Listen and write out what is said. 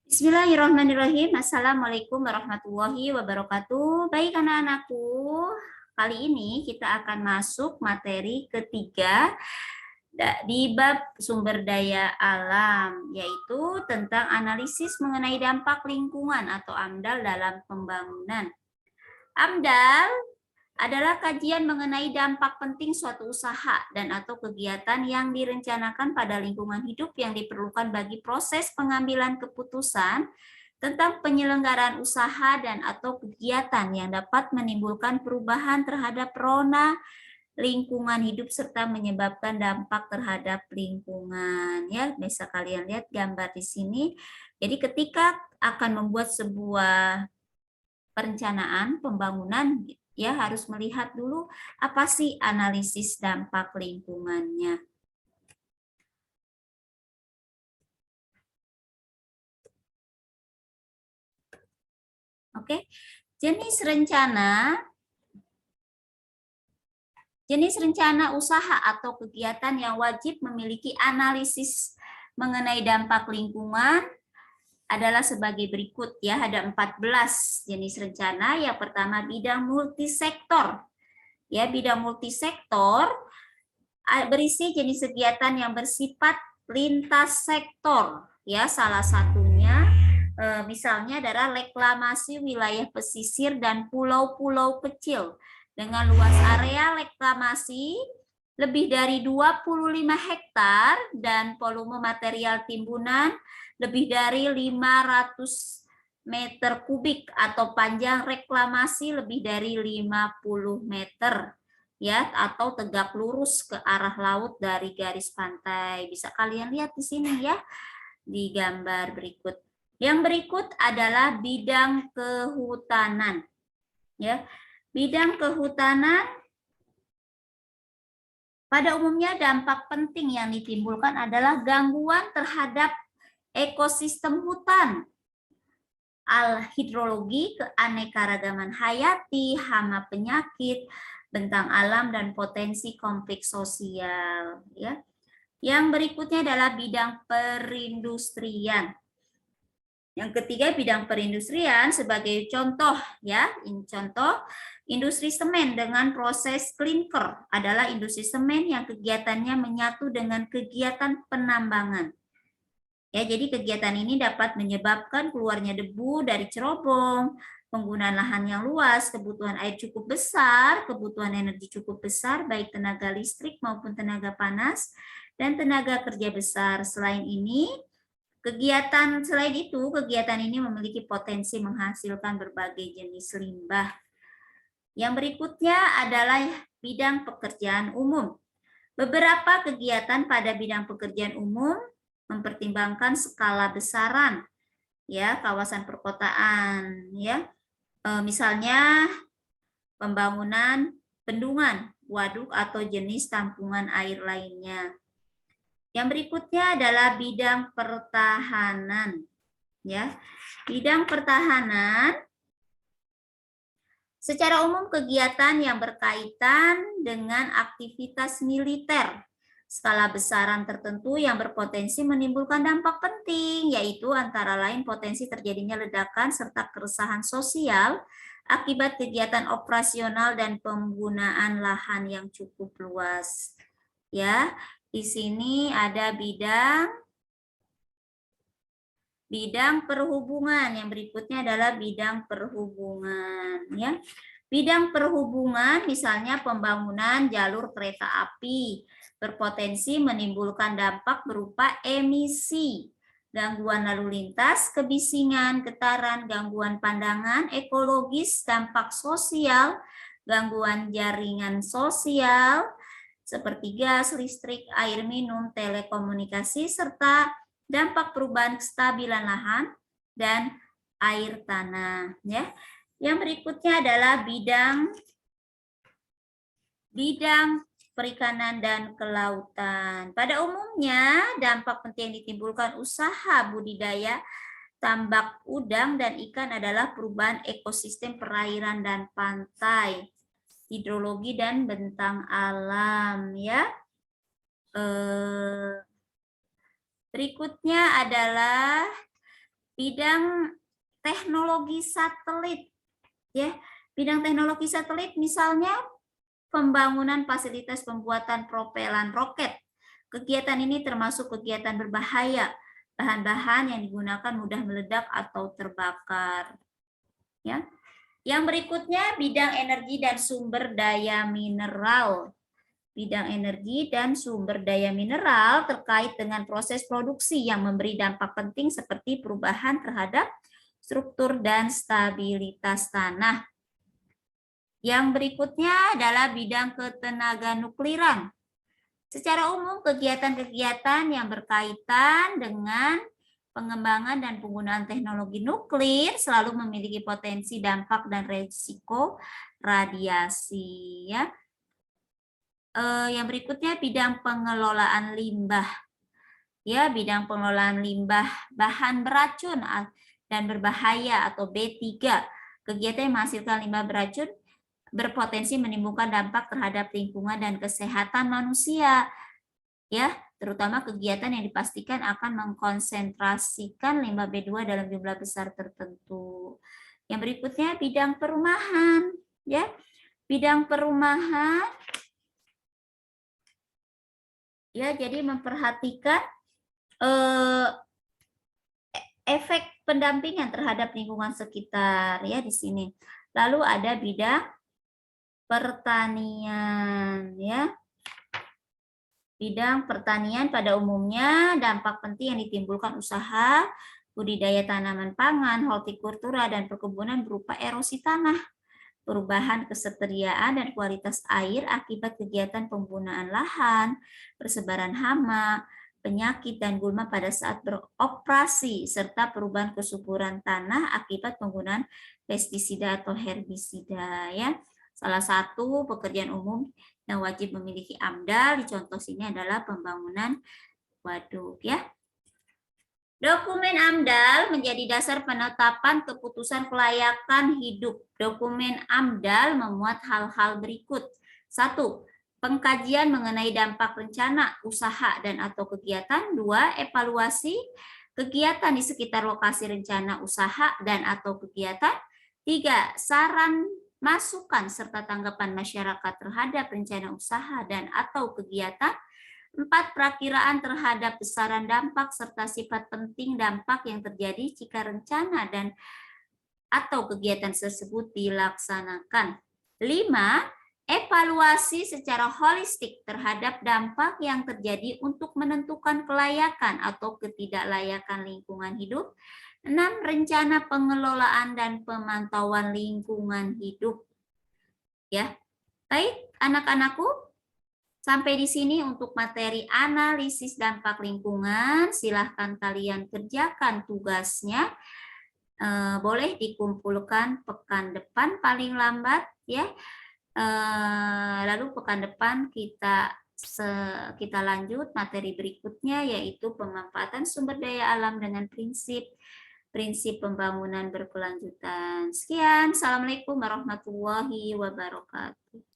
Bismillahirrahmanirrahim. Assalamualaikum warahmatullahi wabarakatuh. Baik anak-anakku, kali ini kita akan masuk materi ketiga di bab sumber daya alam, yaitu tentang analisis mengenai dampak lingkungan atau AMDAL dalam pembangunan. AMDAL adalah kajian mengenai dampak penting suatu usaha dan atau kegiatan yang direncanakan pada lingkungan hidup yang diperlukan bagi proses pengambilan keputusan tentang penyelenggaraan usaha dan atau kegiatan yang dapat menimbulkan perubahan terhadap rona lingkungan hidup serta menyebabkan dampak terhadap lingkungan. Ya, bisa kalian lihat gambar di sini. Jadi ketika akan membuat sebuah perencanaan pembangunan, ya harus melihat dulu apa sih analisis dampak lingkungannya. Oke, jenis rencana usaha atau kegiatan yang wajib memiliki analisis mengenai dampak lingkungan adalah sebagai berikut ya, ada 14 jenis rencana. Yang pertama bidang multisektor. Ya, bidang multisektor berisi jenis kegiatan yang bersifat lintas sektor. Ya, salah satunya misalnya adalah reklamasi wilayah pesisir dan pulau-pulau kecil dengan luas area reklamasi lebih dari 25 hektar dan volume material timbunan lebih dari 500 meter kubik atau panjang reklamasi lebih dari 50 meter ya, atau tegak lurus ke arah laut dari garis pantai. Bisa kalian lihat di sini ya di gambar berikut. Yang berikut adalah bidang kehutanan. Ya. Bidang kehutanan pada umumnya dampak penting yang ditimbulkan adalah gangguan terhadap ekosistem hutan, hidrologi, keanekaragaman hayati, hama penyakit, bentang alam, dan potensi konflik sosial. Ya. Yang berikutnya adalah bidang perindustrian. Yang ketiga bidang perindustrian sebagai contoh ya, contoh industri semen dengan proses klinker adalah industri semen yang kegiatannya menyatu dengan kegiatan penambangan. Ya, jadi kegiatan ini dapat menyebabkan keluarnya debu dari cerobong, penggunaan lahan yang luas, kebutuhan air cukup besar, kebutuhan energi cukup besar, baik tenaga listrik maupun tenaga panas, dan tenaga kerja besar. Selain itu, kegiatan ini memiliki potensi menghasilkan berbagai jenis limbah. Yang berikutnya adalah bidang pekerjaan umum. Beberapa kegiatan pada bidang pekerjaan umum mempertimbangkan skala besaran ya, kawasan perkotaan ya. Misalnya pembangunan bendungan, waduk atau jenis tampungan air lainnya. Yang berikutnya adalah bidang pertahanan ya. Bidang pertahanan secara umum kegiatan yang berkaitan dengan aktivitas militer skala besaran tertentu yang berpotensi menimbulkan dampak penting, yaitu antara lain potensi terjadinya ledakan serta keresahan sosial akibat kegiatan operasional dan penggunaan lahan yang cukup luas. Ya, di sini ada bidang perhubungan. Yang berikutnya adalah bidang perhubungan ya. Bidang perhubungan misalnya pembangunan jalur kereta api berpotensi menimbulkan dampak berupa emisi, gangguan lalu lintas, kebisingan, getaran, gangguan pandangan, ekologis, dampak sosial, gangguan jaringan sosial seperti gas, listrik, air minum, telekomunikasi, serta dampak perubahan kestabilan lahan dan air tanah ya. Yang berikutnya adalah bidang perikanan dan kelautan. Pada umumnya dampak penting yang ditimbulkan usaha budidaya tambak udang dan ikan adalah perubahan ekosistem perairan dan pantai, hidrologi dan bentang alam ya. Berikutnya adalah bidang teknologi satelit, ya. Bidang teknologi satelit misalnya pembangunan fasilitas pembuatan propelan roket. Kegiatan ini termasuk kegiatan berbahaya. Bahan-bahan yang digunakan mudah meledak atau terbakar. Ya. Yang berikutnya bidang energi dan sumber daya mineral. Bidang energi dan sumber daya mineral terkait dengan proses produksi yang memberi dampak penting seperti perubahan terhadap struktur dan stabilitas tanah. Yang berikutnya adalah bidang ketenaga nukliran. Secara umum, kegiatan-kegiatan yang berkaitan dengan pengembangan dan penggunaan teknologi nuklir selalu memiliki potensi dampak dan risiko radiasi. Ya. Yang berikutnya bidang pengelolaan limbah. Ya, bidang pengelolaan limbah bahan beracun dan berbahaya atau B3. Kegiatan yang menghasilkan limbah beracun berpotensi menimbulkan dampak terhadap lingkungan dan kesehatan manusia. Ya, terutama kegiatan yang dipastikan akan mengkonsentrasikan limbah B2 dalam jumlah besar tertentu. Yang berikutnya bidang perumahan, ya. Bidang perumahan ya, jadi memperhatikan efek pendampingan terhadap lingkungan sekitar ya di sini. Lalu ada bidang pertanian ya. Bidang pertanian pada umumnya dampak penting yang ditimbulkan usaha budidaya tanaman pangan, hortikultura, dan perkebunan berupa erosi tanah, perubahan ketersediaan dan kualitas air akibat kegiatan penggunaan lahan, persebaran hama, penyakit, dan gulma pada saat beroperasi, serta perubahan kesuburan tanah akibat penggunaan pestisida atau herbisida. Ya. Salah satu pekerjaan umum yang wajib memiliki AMDAL, di contoh sini adalah pembangunan waduk. Ya. Dokumen AMDAL menjadi dasar penetapan keputusan kelayakan hidup. Dokumen AMDAL memuat hal-hal berikut. 1. Pengkajian mengenai dampak rencana, usaha, dan atau kegiatan. 2. Evaluasi kegiatan di sekitar lokasi rencana, usaha, dan atau kegiatan. 3. Saran, masukan, serta tanggapan masyarakat terhadap rencana usaha dan atau kegiatan. 4. Perakiraan terhadap besaran dampak serta sifat penting dampak yang terjadi jika rencana dan atau kegiatan tersebut dilaksanakan. 5. Evaluasi secara holistik terhadap dampak yang terjadi untuk menentukan kelayakan atau ketidaklayakan lingkungan hidup. 6. Rencana pengelolaan dan pemantauan lingkungan hidup. Ya. Baik, anak-anakku. Sampai di sini untuk materi analisis dampak lingkungan. Silahkan kalian kerjakan tugasnya. Boleh dikumpulkan pekan depan paling lambat ya. Lalu pekan depan kita lanjut materi berikutnya, yaitu pemanfaatan sumber daya alam dengan prinsip pembangunan berkelanjutan. Sekian, Assalamualaikum warahmatullahi wabarakatuh.